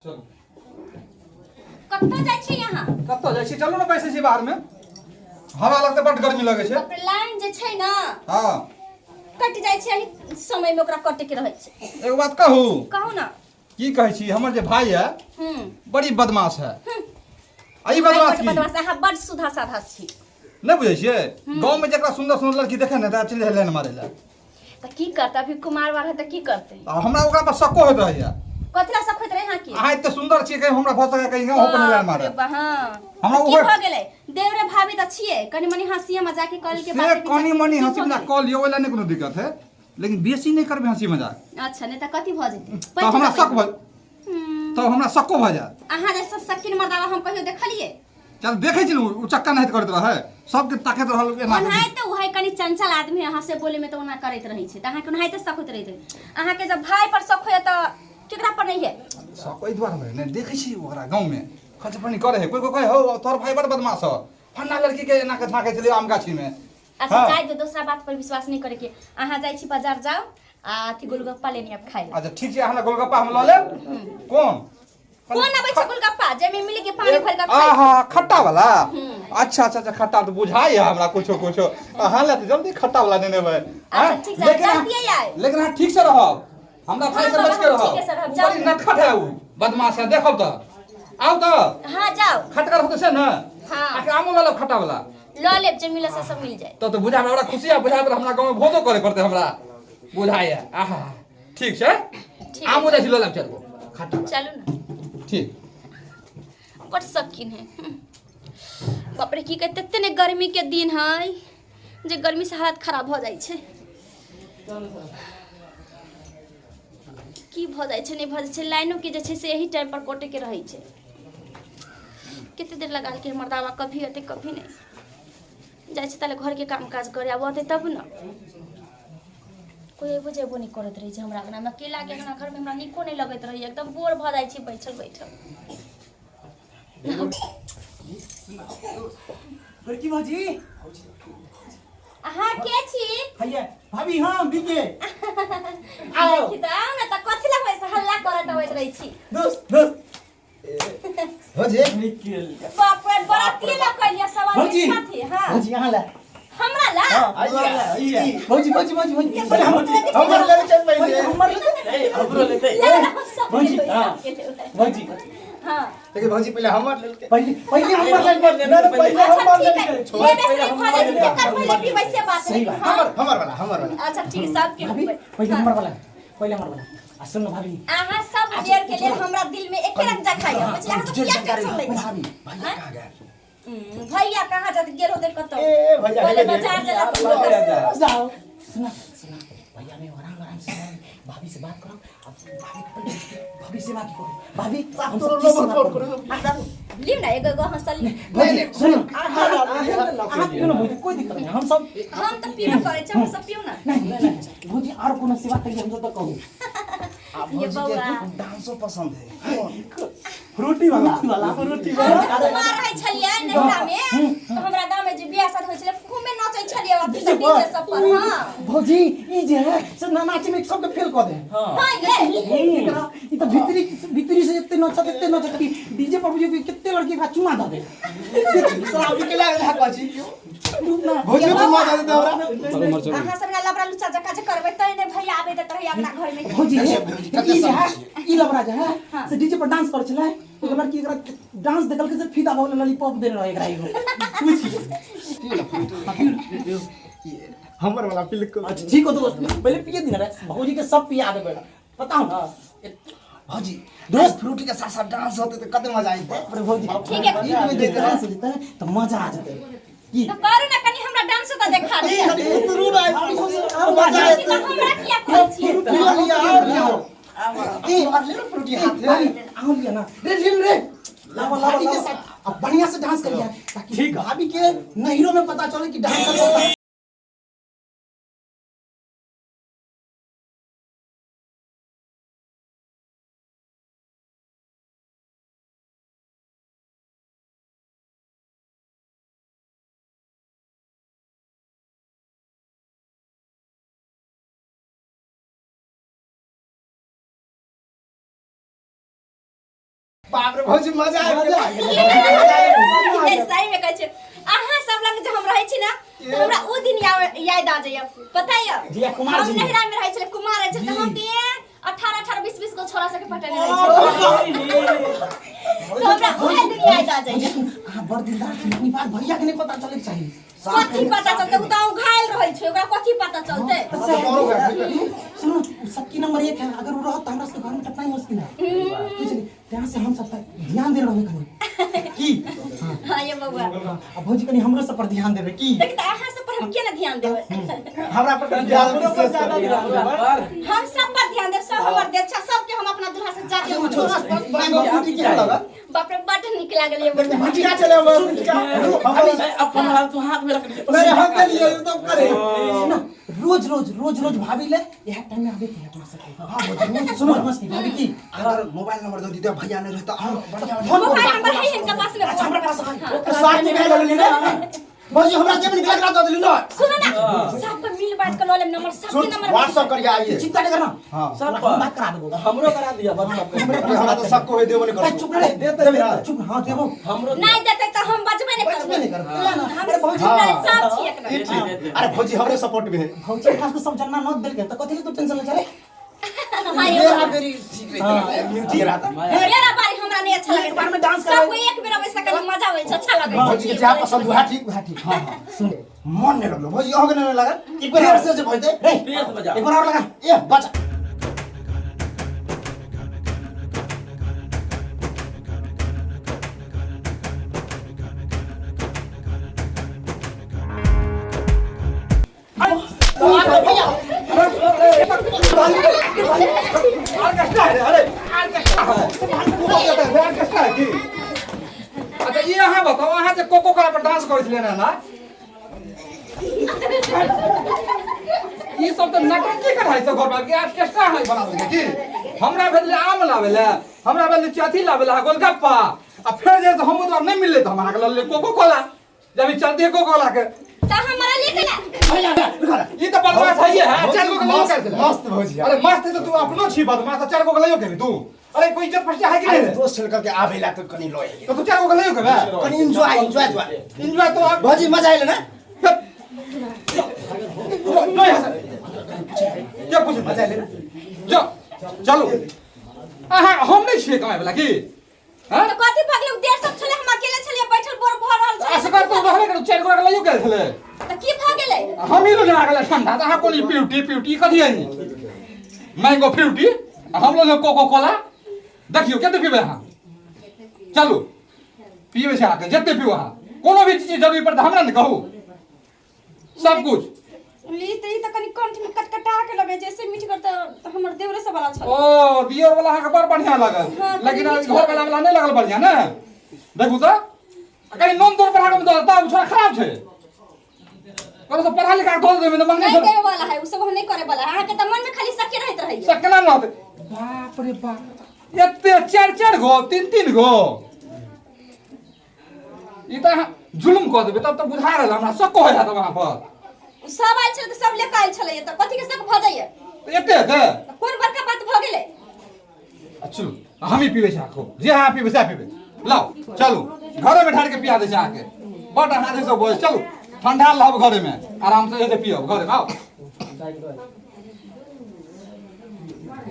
चलो कत्तो जाय छी यहाँ कत्तो जाइ छी चलू ना बैसे छी बाहर में हवा लगते बड गर्मी लगे छे अपने लाइन जे छै ना हां कट जाय छै एही समय में ओकरा कटे के रहै छै एगो बात कहू ना की कहै छी हमर जे भाई है बड़ी बदमाश है आई बदमाश की बदमाश अहाँ बड सुधा साधा छी नहीं बुझे छिए गांव में जकरा सुंदर सुंदर लड़की देखे ना त चले लाइन मारे ला त की करता अभी कुमार वार है त की करते हमरा ओकरा पर शक्को होत रहैया कथला सब होत रहे यहाँ की आइ त सुंदर छी कहीं हमरा भ सके कहीं हो अपन लाइन मारे हां हमरा की भ गेलै देवरे भाभी त छिए कनी मनी हंसी मजाक के कल के बात से कनी मनी हंसी मजाक कल लियो ओला नहीं कोनो दिक्कत है लेकिन बेसी नहीं करबे हंसी मजाक अच्छा नहीं त कथि भ जेतै तो हमरा शक भ तो हमरा शक्को भ जात अहाँ जैसा सकिन मर्दावा हम कहियो देखलिए चल देखे छी उ चक्का नहीं करत रहे सबके ताकत रहल एना ओनाइ त उहाई कनी चंचल आदमी अहाँ से बोले में त ओना करैत रही छै त अहाँ के ओनाइ त शक होत रही अहाँ के जब भाई पर शक होय त केकरा पर नहीं है शक ओइ द्वारा भए ने देखे छी ओकरा गांव में खर्च पानी करे है कोई कोई कहे हो तोर भाई बड़ बदमाश हो फन्ना लड़की के एना के झाके चले आम गाछी में अच्छा जाय दे दूसरा बात पर विश्वास नहीं करे के अहाँ जाय छी बाजार जाओ आ अथी गोलगप्पा लेनी अब खाए अच्छा ठीक छै हमरा गोलगप्पा हम ल लेब कौन आबै छै गोलगप्पा जे में मिली के पानी भर के खाए आहा खट्टा वाला अच्छा अच्छा अच्छा खट्टा तो बुझाई है हमरा कुछो कुछो हां ले तो जल्दी खट्टा वाला ने नेबे अच्छा ठीक है जल्दी आए लेकिन हां ठीक से रहब हमरा भाई से बच के रहब बड़ी नटखट है उ बदमाश है देखो तो आओ तो हां जाओ खटकर होते से ना हां आके आमो ल लो खट्टा वाला ल लेब जे मिले से सब मिल जाए तो बुझा हमरा खुशिया बुझा हमरा गांव में भोजो करे पड़ते हमरा बुझाई है आहा ठीक छै आमो जा ल लेब चलबो खट्टा चलू ना ठीक बड़ शकीन है बाप रे की कहते इतने गर्मी के दिन है जे गर्मी से हालत खराब हो जाय छै की भ जाय छै नहीं भ जाय छै लाइनो के जे छै से यही टाइम पर कटे के रहै छै कितने देर लगा के हमर दावा कभी होते कभी नहीं जाय छै ताले घर के काम काज करे आबते तब न कोई बुझेबो नहीं करत रही छै हमरा अंगना में अकेला के अंगना घर में हमरा निको नहीं लगत रही एकदम बोर भ जाय छै बैठल बैठल बड़की भौजी अहाँ के छी भैया भाभी हां बिके आओ खिदाओ ना त कथि ला पैसा हल्ला करत होइत रही छी दोस्त भौजी निकल बाप रे बराती ला कहिया सवाल साथी हां भौजी यहां ला हमरा ला आइए भौजी पहले हमर ले चल पहले हमर ले हमरो लेते भौजी हां भौजी हां देखिए भौजी पहले हमर ले पहले हमर ले ना पहले हमर ले छोड़ पहले हमर ले पहले भी वैसे बात है हमर वाला अच्छा ठीक है सब के पहले हमर वाला आ सुन भाभी अहाँ सब देर के लिए हमरा दिल में एक रंग जखाइया मतलब अहाँ सब क्या कर सकले भाभी भैया कहां गया भैया कहां जा गेल हो देख कतो ए भैया पहले बाजार जा जाओ सुना भैया मैं आराम से भाभी से बात करो भाभी से बात करो भाभी हम तो नंबर फोन करो लिम ना एगो हंसल नहीं सुनो आप क्यों ना भौजी कोई दिक्कत नहीं हम तो पीना करे छ हम सब पियो ना नहीं भौजी और कोनो सेवा करिए हम तो कहूं आप ये भौजी के बउआ डांसो पसंद है रोटी वाला मार है छलिया नैरा में तो हमरा गांव में जे बियाह शादी होय छले खूब में नाचै छलिए और डीजे सब पर हां भौजी ई जे है से नाच में सब के फेल कर दे हां ये ई तो भीतरी से इतने नचत कि डीजे पर बुझे कितने लड़की का चुमा दे शराब के लाग रहा छी भौजी तो मजा दे हमरा अहाँ सब लबरा लुचा जका जे करबै तै ने भैया आबे त रही अपना घर में भौजी ई लबरा जे है से डीजे पर डांस कर छले एक लड़की एकरा डांस देखल के से फीदा भौल लॉलीपॉप देने रहे एकरा एगो हमर वाला फिल्म को अच्छा ठीक हो दोस्त पहले पिए दिन रे भौजी के सब पिया दे बेटा पता हो ना भौजी दोस्त फ्रूटी के साथ साथ डांस होते तो कते मजा आईते अरे भौजी ठीक है ई में देख डांस होता है तो मजा आ जाता है की तो करू ना कनी हमरा डांस तो देखा दे जरूर आई मजा आए हमरा किया कहै छी ए मार ले फ्रूटी हाथ में आओ लिया ना रे लावा के साथ अब बढ़िया से डांस करिए ताकि भाभी के नहिरों में पता चले कि डांस बाप रे भौजी मजा आ गेल सही में कहै छै अहाँ सब लग जे हम रहै छी ना हमरा ओ दिन याद आ जाइए पता है जिया कुमार जी हम नहिरा में रहै छले कुमार रहै छले हम 18 20 को छोरा सबके पटने रहै छले तो हमरा ओहे दिन याद आ जाइए हां बड़ दिलदार छी इतनी बात भैया के नहीं पता चले चाहिए कथी पता चलते उ गांव घायल रहै छै ओकरा कथी पता चलते सुनो सबकी नंबर 1 है अगर वो रहत हमरा से घर में टपना ही मुश्किल है त्यहां से हम सब पर ध्यान दे रहबे कनी की हां ये बबुआ अब भौजी कनी हमरो सब पर ध्यान देबे की देख त अहाँ सब पर हम केना ध्यान देबै हमरा पर ध्यान विशेष हम सब पर ध्यान देब सब हमर देख सब के हम अपना दुल्हा से जाके मैंगो फूटी के लगा बाप रे बड निक लागल ये क्या चले अपन हाथ तो हाथ में रख दे मेरे हाथ के लिए तो करे सुनो रोज भाभी ले यह टाइम में आवे के अपना सके हां रोज सुनो मस्ती भाभी की अगर मोबाइल नंबर दे दिया भैया ने रहता हम बढ़िया मोबाइल नंबर है इनका पास में हमरा पास है साथ में गए लगली ना भौजी हमरा जेब निकाल के दे दिली ना सुनो ना सब पर मिल बात कर ले नंबर सब के नंबर व्हाट्सएप करके आइए चिंता नहीं करना हां सब बात करा देबो हमरो करा दिया व्हाट्सएप पे हमरा तो सबको है देबो नहीं कर चुप रहे दे चुप हां देबो हमरो नहीं देते तो हम बचबे नहीं करबे नहीं करब हम भौजी सब छी एक अरे भौजी हमरे सपोर्ट में है भौजी खास को सब जानना न देल के तो कथि ले तू टेंशन ले चले मेरा मेरी ठीक रही म्यूट रहा था मेरा बारी हमरा नहीं अच्छा लगे बार में डांस कर सबको एक बेर वैसा कल मजा होय छै अच्छा लगे भौजी के जहां पसंद हुआ ठीक हां हां सुन मन नहीं लगलो भौजी आगे नहीं लगा एक बार और से भौजी पेट बजा एक बार और लगा ए बचा अच्छा ये अहाँ बताओ अहाँ जे कोको कोला पर डांस करै छलियै ना ई सब तो नाटक के कराइ छ घर में ऑर्केस्ट्रा है बना देले की हमरा भेले आम लावेला हमरा भेले चाथी लावेला गोलगप्पा आ फिर जे हम तो नहीं मिलले त हमरा के ले कोको कोला जब ई चलती है कोको कोला के तो हमारा लेके ना ई तो बदमाश है चार गो के लइयो कर देले मस्त भौजी अरे मस्त है तो तू अपनो छी बदमाश तो चार गो के लइयो के तू अरे कोई इज्जत फसिया है कि नहीं दोस्त चल करके आवेला तो कनी लोए तो तू चार गो के लइयो के कनी एंजॉय एंजॉय तो भौजी मजा आइले ना नहीं है क्या पूछ मजा आइले ना जो चलो हम नहीं छिए कमाए वाला की हां तो कथी भगले देर सब छले हम अकेले छलिए बैठल बोर भर रहल छै असगर तो रहले के चार गो के लइयो गेल छले तो की भ गेलै हम ही लोग जना गेल ठंडा तो कोनी प्यूटी कथी है मैंगो फ्रूटी हम लोग कोको कोला देखियो केते पीबे हां चलो पीबे से आके जते पियो हां कोनो भी चीज जरूरी पड़ता हमरा न कहू सब कुछ ली त ई त कनी कंठ में कटकटा के लगे जैसे मीठ करता हमर देवरे से वाला छल ओ दियर वाला हां के बड़ बढ़िया लागल लेकिन घर वाला नहीं लगल बढ़िया ना देखू तो कहीं नोन तोड़ पढ़ा के दो छोरा खराब छे करो तो पढ़ा लिखा खोल दे में मंगने नहीं देवे वाला है उ सब हम नहीं करे वाला अहाँ के त मन में खाली सके रहत रही सकना न होते बाप रे बाप एते चार गो तीन गो ई त जुलुम कर देबे तब तो बुझा रहल हमरा शक होय त वहां पर सब आइल छले त सब लेके आइल छले त कथी के शक भ जाइए एते है कोन बड़का बात भ गेलै अच्छा हम ही पीबे से आखो जे हां पीबे से पीबे लाओ चलो घरे में ढार के पिया दे से आके बड़ हाथ से बोल चलो ठंडा लाओ घरे में आराम से ऐसे पियो घरे में आओ